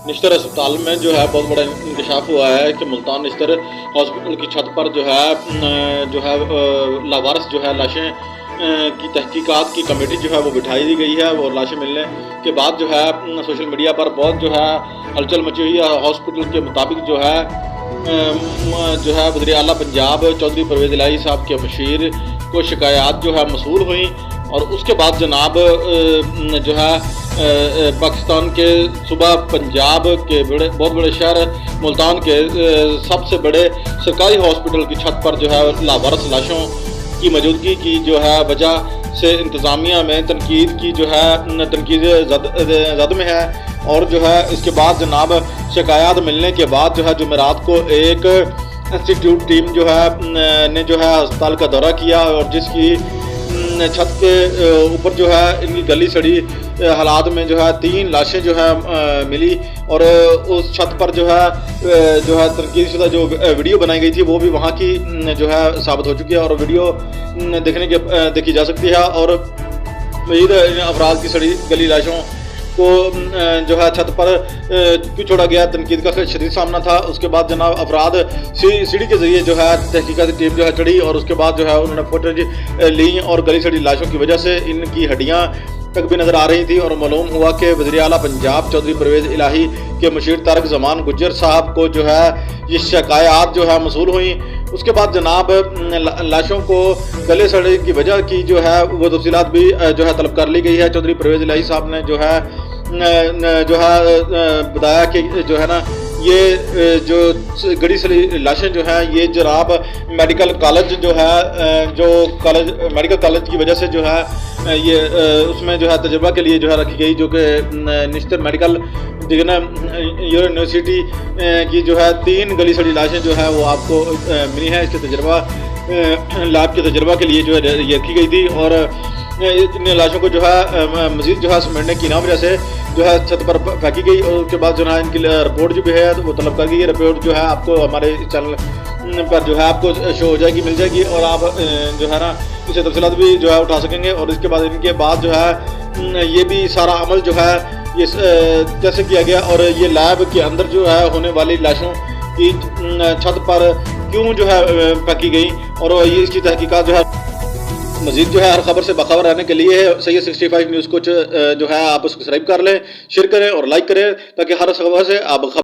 نشتر اسپتال میں جو ہے بہت بڑا انکشاف ہوا ہے کہ ملتان نشتر ہاسپٹل کی چھت پر جو ہے لاوارث جو ہے لاشیں کی تحقیقات کی کمیٹی جو ہے وہ بٹھائی دی گئی ہے، اور لاشیں ملنے کے بعد جو ہے سوشل میڈیا پر بہت جو ہے ہلچل مچی ہوئی ہے۔ ہاسپٹل کے مطابق جو ہے وزیر اعلیٰ پنجاب چودھری پرویز الہی صاحب کے مشیر کو شکایات جو ہے موصول ہوئیں، اور اس کے بعد جناب جو ہے پاکستان کے صوبہ پنجاب کے بہت بڑے شہر ملتان کے سب سے بڑے سرکاری ہاسپٹل کی چھت پر جو ہے لاوارث لاشوں کی موجودگی کی جو ہے وجہ سے انتظامیہ میں تنقید زد میں ہے، اور جو ہے اس کے بعد جناب شکایات ملنے کے بعد جو ہے جمعرات کو ایک انسٹیٹیوٹ ٹیم جو ہے نے جو ہے ہسپتال کا دورہ کیا، اور جس کی چھت کے اوپر جو ہے ان کی گلی سڑی حالات میں جو ہے 3 لاشیں جو ہے ملی، اور اس چھت پر جو ہے تنقید شدہ جو ویڈیو بنائی گئی تھی وہ بھی وہاں کی جو ہے ثابت ہو چکی ہے، اور ویڈیو دیکھی جا سکتی ہے، اور مزید افراد کی سڑی گلی لاشوں کو جو ہے چھت پر کیوں چھوڑا گیا، تنقید کا شدید سامنا تھا۔ اس کے بعد جناب افراد سیڑھی کے ذریعے جو ہے تحقیقاتی ٹیم جو ہے چڑھی، اور اس کے بعد جو ہے انہوں نے فوٹیج لی، اور گلی سڑی لاشوں کی وجہ سے ان کی ہڈیاں تک بھی نظر آ رہی تھی، اور معلوم ہوا کہ وزیر اعلیٰ پنجاب چودھری پرویز الہی کے مشیر طارق زمان گجر صاحب کو جو ہے یہ شکایات جو ہے موصول ہوئیں۔ اس کے بعد جناب لاشوں کو گلے سڑنے کی وجہ کی جو ہے وہ تفصیلات بھی جو ہے طلب کر لی گئی ہے۔ چودھری پرویز الہی صاحب نے جو ہے بتایا کہ جو ہے نا یہ جو گڑی سڑی لاشیں جو ہیں یہ جناب میڈیکل کالج جو ہے میڈیکل کالج کی وجہ سے جو ہے یہ اس میں جو ہے تجربہ کے لیے جو ہے رکھی گئی، جو کہ نشتر میڈیکل یونیورسٹی کی جو ہے 3 گلی سڑی لاشیں جو ہے وہ آپ کو ملی ہیں۔ اس کے تجربہ لیب کے تجربہ کے لیے جو ہے یہ رکھی گئی تھی، اور ان لاشوں کو جو ہے مزید جو ہے سمیٹنے کی وجہ سے جو ہے چھت پر پھینکی گئی، اور اس کے بعد جو ہے ان کی رپورٹ جو بھی ہے وہ طلب کر گئی۔ رپورٹ جو ہے آپ کو ہمارے چینل پر جو ہے آپ کو شو ہو جائے گی، مل جائے گی، اور آپ جو ہے نا اسے تفصیلات بھی جو ہے اٹھا سکیں گے۔ اور اس کے بعد ان کے بعد جو ہے یہ بھی سارا عمل جو ہے یہ کیسے کیا گیا، اور یہ لیب کے اندر جو ہے ہونے والی لاشوں کی چھت پر کیوں جو ہے پھینکی گئی، اور یہ اس کی تحقیقات جو ہے مزید جو ہے ہر خبر سے باخبر رہنے کے لیے سید 65 نیوز کو جو ہے آپ سبسکرائب کر لیں، شیئر کریں اور لائک کریں، تاکہ ہر خبر سے آپ